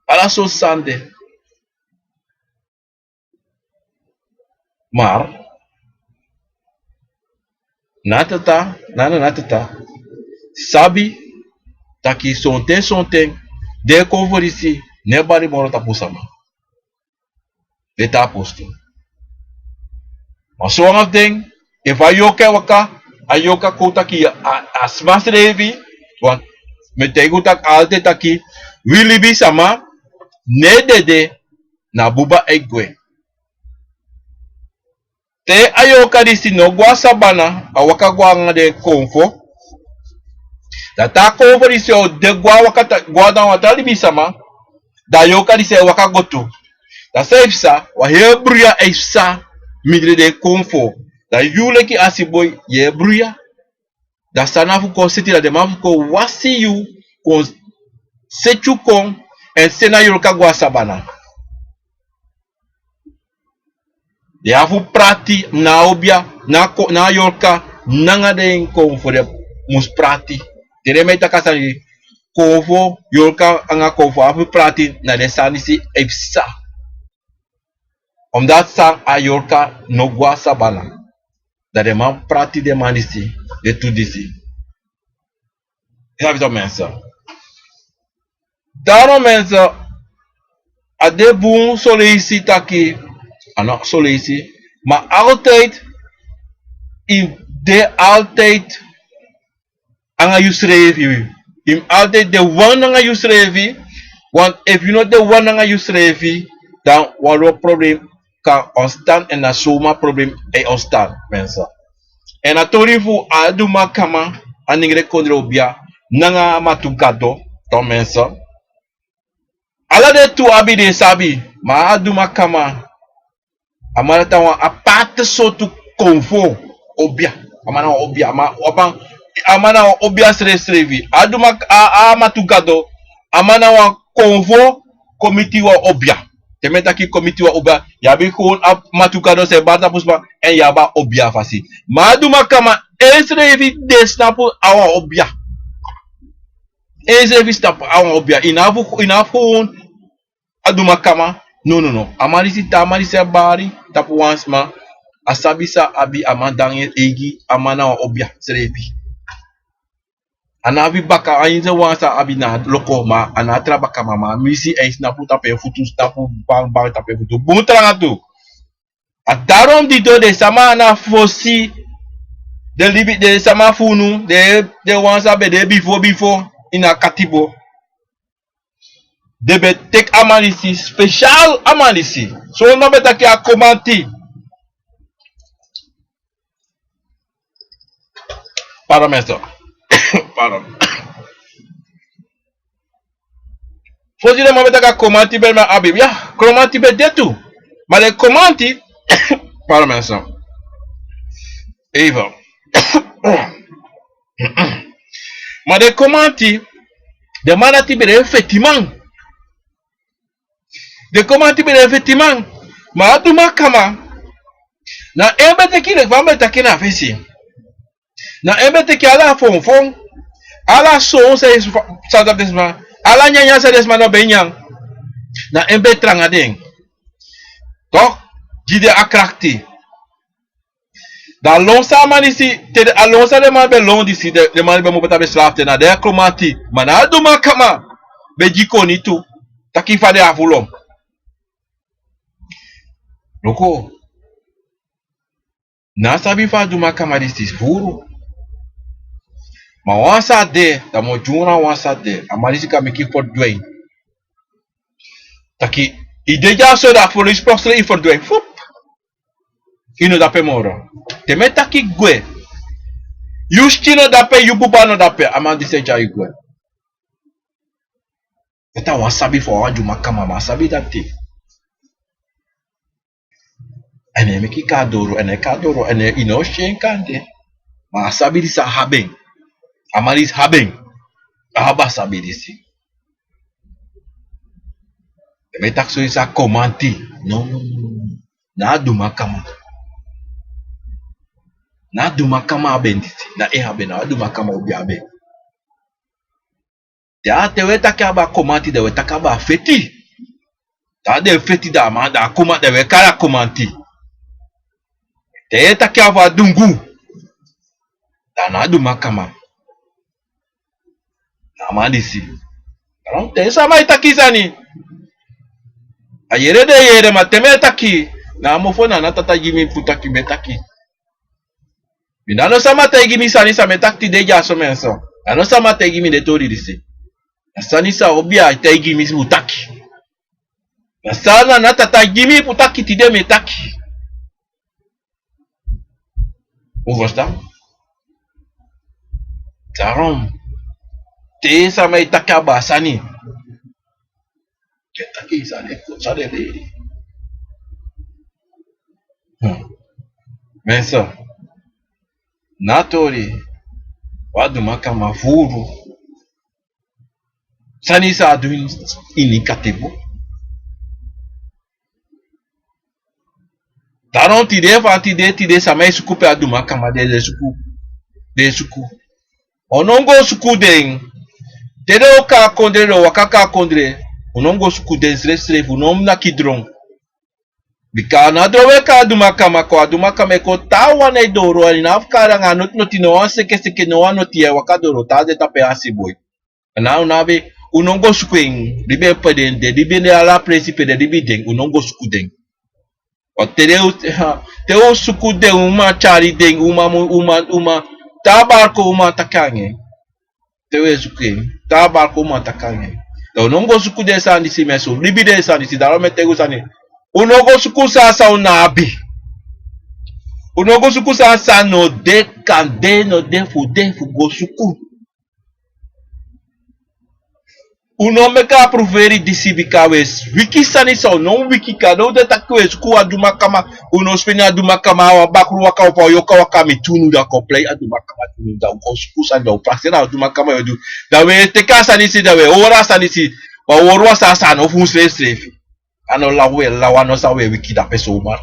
ala so sande mar natata sabi taki sonten de convorisi nebari moro tapusama de taposto maar so af ding if ayoka waka ayoka kota ki asmas revi want metego tak alte taki willi bi sama nedede na buba egwe te ayoka disi no gwa sabana awaka gwa ngade konfo da ta cover is yo de gwa dan wata libi sama da yoka di se waka goto da saifsa wa he bruya ifsa midre de konfo da yule ki asiboy ye bruya da sanafu ko sitira de mafu ko wasi yu ko sechu kon en sena yoka gwa sabana de afu prati na obia na yoka nanga de konfo de mus prati tere meta kasani kovo yolka anga kovo afu prati na de sanisi efsa omdat sang a yolka no gwa sabana da de man prati de manisi de tu disi ja mensen daarom mensen ade boom solisi taki ano solisi maar altijd in de altijd anga you schreef him altijd de one anga you schreef want if you know the one anga you schreef dan waro problem kan ontstaan en na soma problem ontstaan mensen En atorifu aduma kama aningre kondre obia nanga matukado to mensa. Ala de tu abi de sabi ma aduma kama amarata wa apate sotu konfo obia amana obia ama oban amana obia srevi aduma a matukado amana wa konfo komiti wa obia temeta ki komiti wa obia yabi kon matukado se bata puspa en yaba obia fasi ma aduma kama esrevi de snapu awa obia esrevi snapu awa obia inafu aduma kama no amarisi bari tapu wansma asabisa abi amadang egi amana wa obia srevi anabi baka ainze wansa abi na loko ma anatra baka mama misi eis na puta pe futu stapu bang tape futu buntranga tu darom di do de sama na fosi de libi de sama funu de wansa be de before ina katibo de be take amalisi special amalisi so no beta ki a commenti pardon mesto pardon fosi de mo beta ka commenti be ma abi ya commenti be detu ma le commenti pardon mesto Eva ma de commenti de manati be effectivement de commenti be effectivement ma aduma kama na embete ki le vamba takina fesi na embete ki ala fon ala so se sa desma ala nyanya se desma no benyang na embetranga ding tok jide akrakti da lonsa manisi te alonsa de man be long disi de man be mo betabe slafte na de komati mana aduma kama be jikoni tu takifa de avulom loko na sabi fa aduma kama disi furu ma wansa de da mo jura wansa de amalisi ka meki for dway taki ideja so da for responsible for dway fup ino dape moro te metaki gwe yushkino dape yububano dape amandi seja igwe eta wasabi for wajuma kama masabi dati ene meki kadoro ene ino shenkande masabi disa haben amalis haben ahaba sabi disi te metak so isa komanti no na aduma kama na aduma kama abendisi na habe na aduma kama obi abe ya te weta kaba komanti de weta kaba feti ta de feti da ma da kuma de we kara komanti te eta kaba dungu da na aduma kama na mandisi alors te sama itakizani ayere de yere mateme taki na mofona na tata gimi putaki betaki binano sama ta gimi sani sa metakti deja so menso ano sama ta gimi de tori disi sani sa obia ta gimi putaki na sana na tata gimi putaki tide metaki uvosta tarom te sama itakaba sani ketaki sani ko de menso natori waduma kama furu sani sa adu inikatebo taron tide sama suku pe aduma kama de suku onongo suku den tede oka kondre ro wakaka kondre onongo suku den sre unom na kidron bika na dowe ka aduma kama ko tawa na idoro ani na afkara nga notino anse ke no anotia wakadoro ta de tape asiboy na unabe unongo sukwing dibe peden de dibe ne ala principe de dibe den unongo sukuden o teo sukude uma chari den uma tabarko uma takange teo sukwing tabarko uma takange unongo sukude sandi simeso libide sandi si daro metego sandi unongo suku sa unabi Uno go suku sa no de kande no de fu go suku. Uno meka approveri disi bika wes. Wiki sani so no wiki ka no de takwe suku aduma kama uno speni aduma kama wa bakru waka opa yoka waka mitunu da komplei aduma kama tunu da go suku sani da praksena aduma kama yodu. Da we teka sani si da we ora sani si wa worwa sa no fu slave. Ano la we la wa no sa we wiki da peso umar.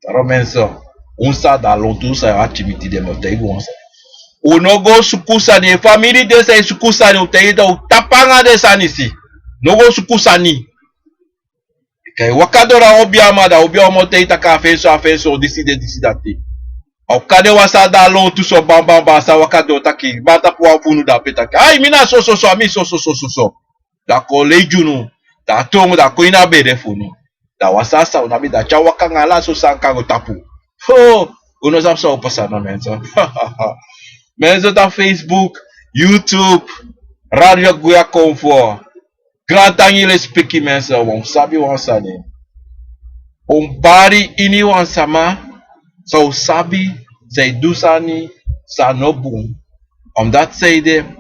Taro menso. Unsa da lontu sa activity de motei onsa. Uno go sukusani family de sa sukusani utei da tapanga de sanisi. No go sukusani. Kai wakadora obiama da obiama tei ta ka afenso decide dati. Au kade wasa da lontu so bamba sa wakado taki bata kwa funu da petaki. Ai mina so ami so. Da ko lejunu da tongo da ko ina bede funu. Da wasasa unabi da chawaka ngala so sanka go tapu. Ho, uno zap so pasana menso. Menso ta Facebook, YouTube, Radio Guia Comfort. Grand Tangile speaking menso, won sabi wan sane. Bari ini wan sama, so sabi, say dusani, sa no boom. That say them.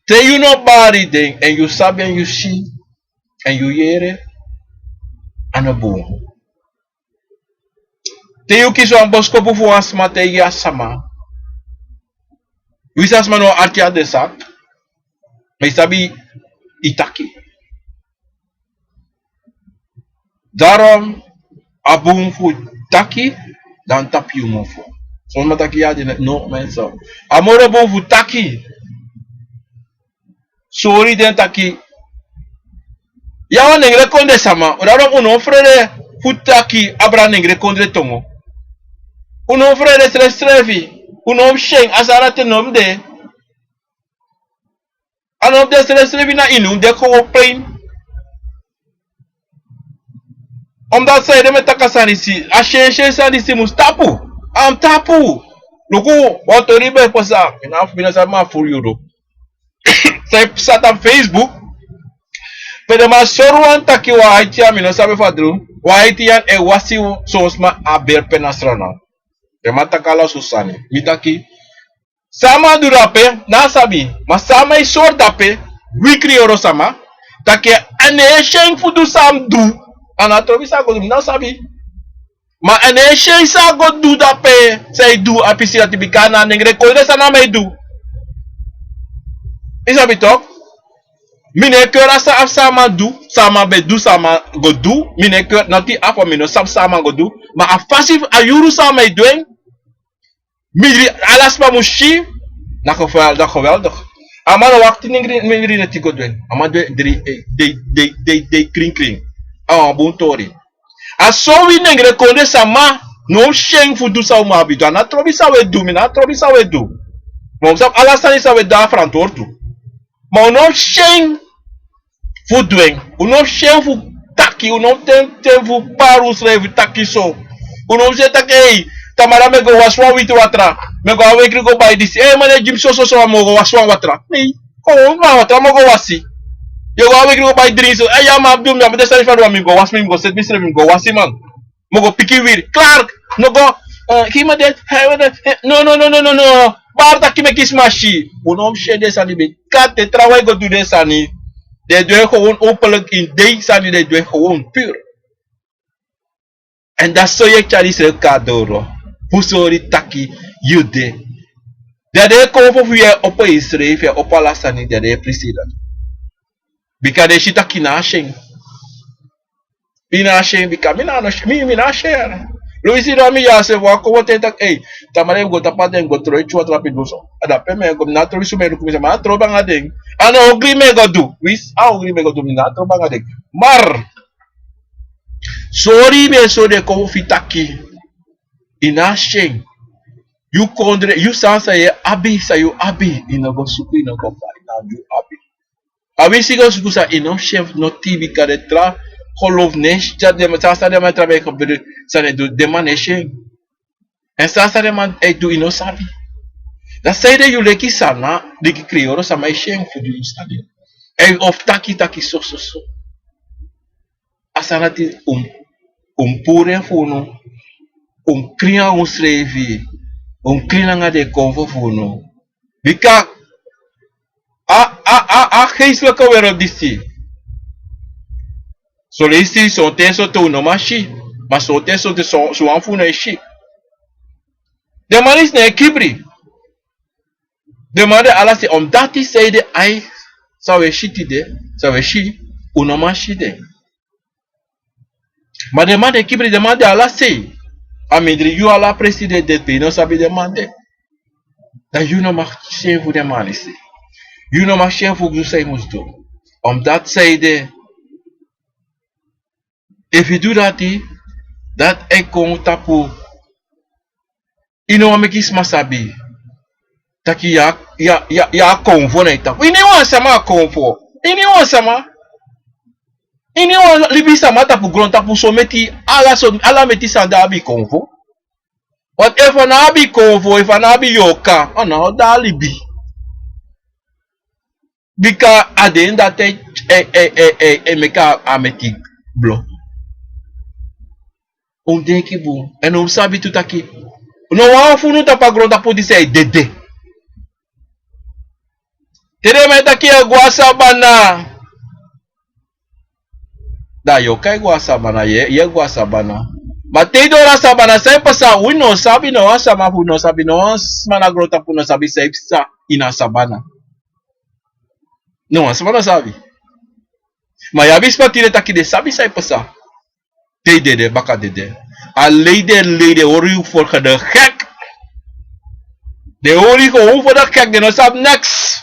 Tell you no body thing, and you sabi and you see, and you hear it, and a boom. Tell you kiso ang bosko po fu asma te ya sama. Wisas mano artia de sak, may sabi itaki. Darom abung fu taki, dan tapi mo fu. So mataki ya de no menso. Amore bon fu taki. Sorry den taki. Yawa nengre konde sama. Darom uno frere fu taki abra nengre konde tongo. Uno frere strefi. Uno sheng asarate nom de. Anom de strefi na inu de ko plain. Omdat zij met takasanisi, ashe sanisi mustapu, am tapu. Luku, wat ribe posa, mina sama full euro. Zij zat op Facebook. Pede ma sorwan taki wa Haiti amino sabe fadru. Wa Haiti an e wasi sosma aber penasrana. E matakala susani. Mitaki. Sama durape, na sabi. Ma sama i sor dape, wikri oro sama. Taki ane sheng fudu sam du. Anatrobi sa go na sabi. Ma ane sheng sa go du dape. Say du apisi ati bikana nengre koide sa na may du. Isabi tok. Mine keur asa af sama du, sama be du sama go du. Mine keur nati af mino sab sama go du. Ma afasif ayuru sama i doen. Midri alas pa mushi. Na geweldig. Amano wakti ningri neti go doen. Amado de kring. Ah, bon tori. Aso wi nengre konde sama no sheng fu du sa uma habitu. Na trobi sa we du, mina trobi sa we du. Mo sab alasani sa we da frantortu. Ma no sheng fu duen. Uno sheng fu taki, uno ten fu parus revi taki so. Uno se taki, tamara me go waswa witu watra. Me go awekri go by this. Mane jim so mo go waswa watra. Ni, ko ma watra mo go wasi. Yo go awekri go by drink so. Ya ma abdum ya mede sari fadu mi go was mi go set mi sre mi go wasi man. Mo go piki wir. Clark, no go kima de no. Bar taki me kismashi. Uno shede sani be. Kat de travail go do de sani. De doen gewoon openlijk in day sani de doen gewoon puur. En dat zo je chali se kadoro. Fusori taki yude. De ko fu ye opo Israel fe opo la sani de president. Bika de shita kinasheng. Binasheng bika minasheng. Luisi do mi ya se wa ko wote tak tamare go tapade go tro chu rapido so. Ada pe me go na tro su me ku ma tro banga ding. Ano ogri me go du. Wis ogri me go du na tro banga ding. Mar. Sorry me so de ko fitaki. Inasheng. You kondre you sansa ye abi sa you abi inago suku inago pa ina you abi. Abi sigo suku sa ino chef no tibi kade tra holovnesh ja de sa de ma trabe ko be sa ne do demaneshe. En sa de man e do ino sabi. Da say de you leki sana de ki krioro sa mai shen fu du stadi. E of taki so. Asanati pure funo, cria schrevi, cria de convo funo. Bika, a geestelijke wereld is die. So leest zo'n tenso to no mashi, maar zo'n tenso de zo'n funo is shi. De man is ne kibri. De man de alles omdat hij zei de ai zou shiti de, zou shi, uno mashi de. Maar de man de kibri de man de alles zei. Amidri you ala president de pays no sabi de man de. Dat you no mag zien voor de man is. You no mag zien voor hoe zij moest doen. Omdat zij de if you do that, dat ik kon tapu. Ino wa mekis masabi. Taki ya konfo na itapu. Ini wa sama konfo. Ini wa sama. Ini wa libi sama tapu gron tapu so meti ala meti sanda abi konfo. But if an abi konfo, if an abi yoka, no da libi. Because at the end that meka ameti blo. Denki bu. En sabi tutaki. No wa funu tapa gron tapu dise dede. Tere metaki ya guasabana. Da yokai guasabana ye guasabana. Matei dora sabana sai pasa uno sabi no asama fu no sabi no mana gron tapu no sabi sai sa ina sabana. No asama no sabi. Ma ya bis patire taki de sabi sai pasa. Te dede baka dede. A lede ori voor de gek. De ori gewoon voor de gek de no sab next.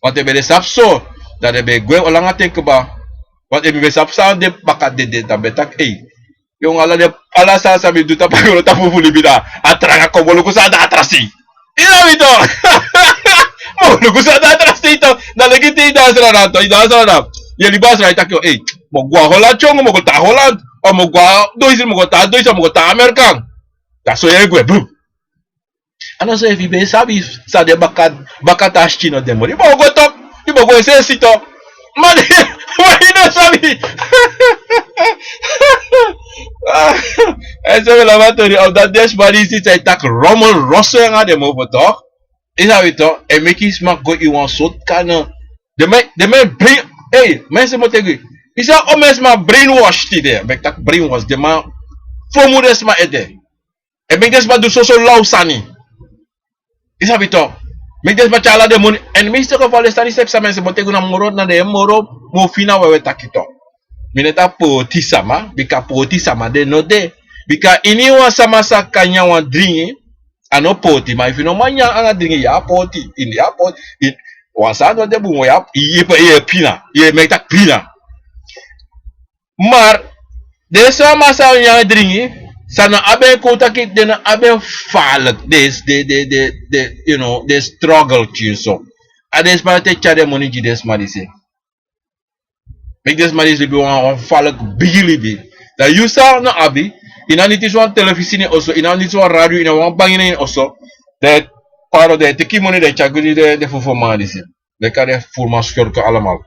Want ebe de sap so, dat ebe gwe olanga teke ba. Want ebe sap sa de baka de tabetak yung ala sa sabi duta pa gano tapu fulibida. Atranga ko bolo ko sa da atrasi. Ina ito. Bolo ko sa da atrasi ito. Nalagiti idasra na to, idasra na. Yalibas na itakyo, mogwa Holland chong, mogota Holland. O mogwa doisin mogota American. Kaso ye gwe, bro. Ano sa FB sabi sa de bakatas chino demo. Ibo go top, ibo go sito. Mani, no sabi. En zo laboratorium of dat dashboard is hij tak rommel rosse nga de mo toch? Is dat weet toch? En mekis mag go iwan soort kan de me brain mensen moeten zeggen. Is dat om mensen maar brainwash tide. Mek tak brainwash de man formules maar ede. En mek des maar do so low sani. Is dat weet toch? Mek des maar chala de money en meeste gevallen staan die mensen moeten zeggen na de moro mo fina wewe takito. Mineta poti sama, bika poti sama de no de. Bika ini wa sama sa kanya wa dringi, ano poti, ma if no manya anga dringi ya poti, ini ya poti, wa sa no de bungo ya, ye pina, ye mekta pina. Maar, de sama sa nya dringi, sana abe kota ki de na abe falak, de you know, de struggle chiso. Ades pa te chade money jides madise. Make this man is libi wan falak bigilibi. Dat you saw no abi. Ina niet is wan televisie also. Ina niet is wan radio. Ina wan bangin also. Dat paro de teki money de chagudi de fufoma disi. De kan de furma schurken allemaal.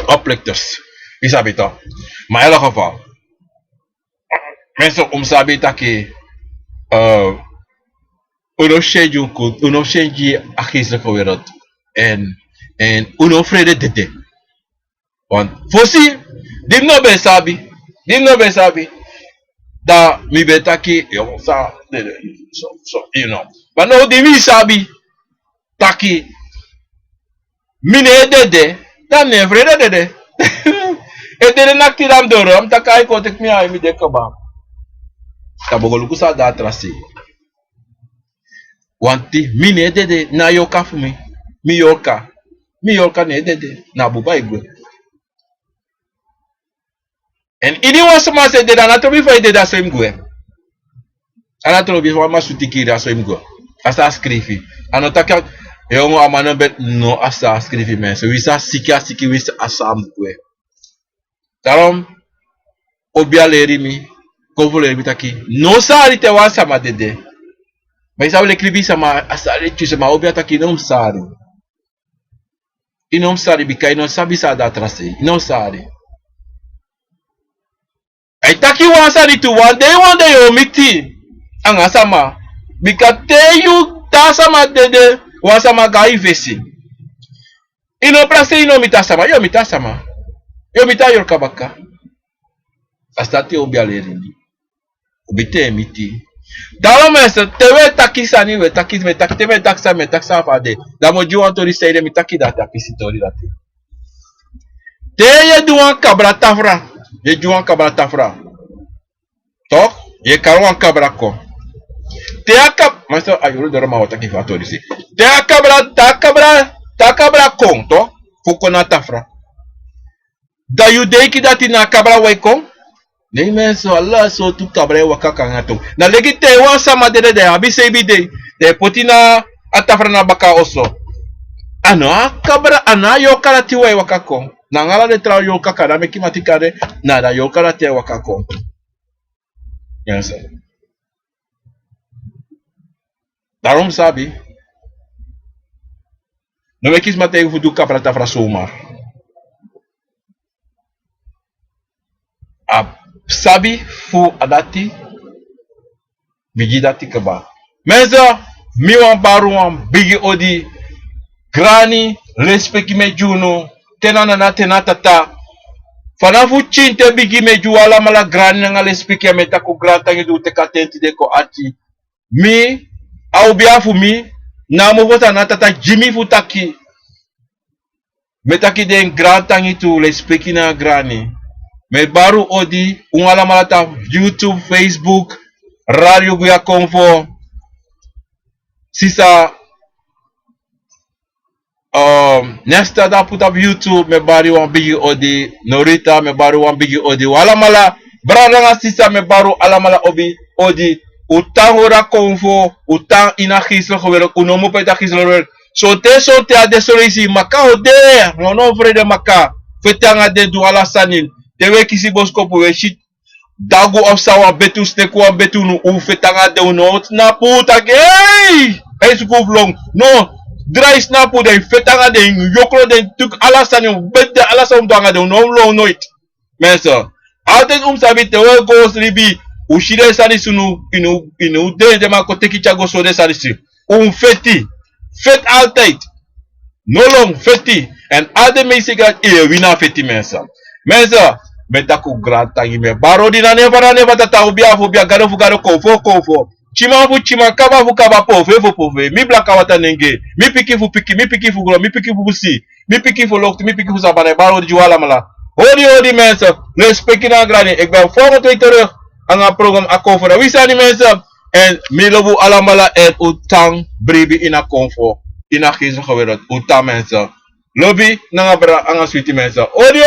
Oplichters. Isabi toch. Maar in elk geval. Mensen sabi taki. Uno change a geestelijke wereld. En uno vrede dede. Want fosi, dim no be sabi, da mi betaki, yo sa, so, you know. But no, dimi sabi, taki, mine dede, dan nevre dede. E dede nakti dam doro, am takai kotek mi ay mi dekaba. Tabogolu kusa da trasi. Wanti, mine dede, na yoka fumi, mi yoka ne dede, na buba igwe. En ini was sama se de na tobi fa de da so imgwe. Ana tobi fa ma sutiki da so imgwe. Asa skrifi. Ano taka yo amana bet no asa skrifi men. So wisa siki wisa asa amgwe. Darom obia leri mi kovole mi taki. No sari te wa sama dede. Mas sabe le klibi sama asa le tu sama obia taki no sari. Inom sari bikai no sabi sa da trase. No sari. Ay taki wansa di tu wande yo miti. Anga sama. Bika te yu ta sama dede wansa ma ga ivesi. Ino prase ino mita sama. Yo mita sama. Yo mita yor kabaka. Astati obi alerindi. Obite miti. Daarom mensen, tewe takisa ni we takis me tak tewe taksa fade. Damo juan tori seide mi takida takisi tori dati. Te ye duan kabra tafra. Ye juan kabra tafra. Toch? Ye karuan kabra ko. Te akab, master ayuru dora ma wataki fa tori si. Te akabra takabra kong to. Fuko na tafra. Da yu deki dati na kabra we kong. Nee mensen, Allah so tu kabre wakaka ngatung. Na legi te wan sama de abi sebi de. Te potina atafra na baka oso. Ano kabra ana yo kara tiwe wakako. Na ngala de trao yo kaka na meki matikare na da yo kara te wakako. Yes. Daarom sabi. No mekis mate fudu kabra tafra somar. Sabi fu adati bigi dati keba. Mensa mi wan baru wan bigi odi grani respecti me juno tenana na tenatata fanafu chinte bigi me ju ala mala grani nga respecti me taku granta ngi du te katenti de ko ati mi au biafu mi na mo vota na tata jimi fu taki metaki den granta ngi tu respecti na grani. Me baru odi ungala malata YouTube, Facebook, Radio Guya Konfo. Sisa nesta da put up YouTube me baru wan bigi odi Norita me baru wan bigi odi wala mala brada sisa me baru ala mala obi odi utang ora konfo utang ina gislo gewero unomo peta gislo so te a desolisi maka ode no vrede maka fetanga de du ala sanin. Tewe kisi bosko po we shit dago of sawa betu steku wa betu nu u fetanga de uno na puta gay hey sukuf long no dry snapu de fetanga de yokro de tuk alasani bedde alasam tanga de uno long noit mensa aten sabi tewe go sribi u shire sani sunu inu de ma ko teki chago so de sarisi feti fet altijd no long feti and ade me sigat e wina feti mensa metaku grata me baro di na neva tata ubia fobia garo fu garo kofo chima fu chima kaba fu kaba pove mi blaka wata nenge mi piki fu gro mi piki fu busi mi piki fu lokt mi piki fu sabane baro di juala mala odi mensa respect na grani ik ben volgende week terug aan een program akofo we zijn die mensen en mi lobu alamala en utang bribi ina konfo ina gizo gewereld utang mensen lobby na bra anga sweetie mensen odi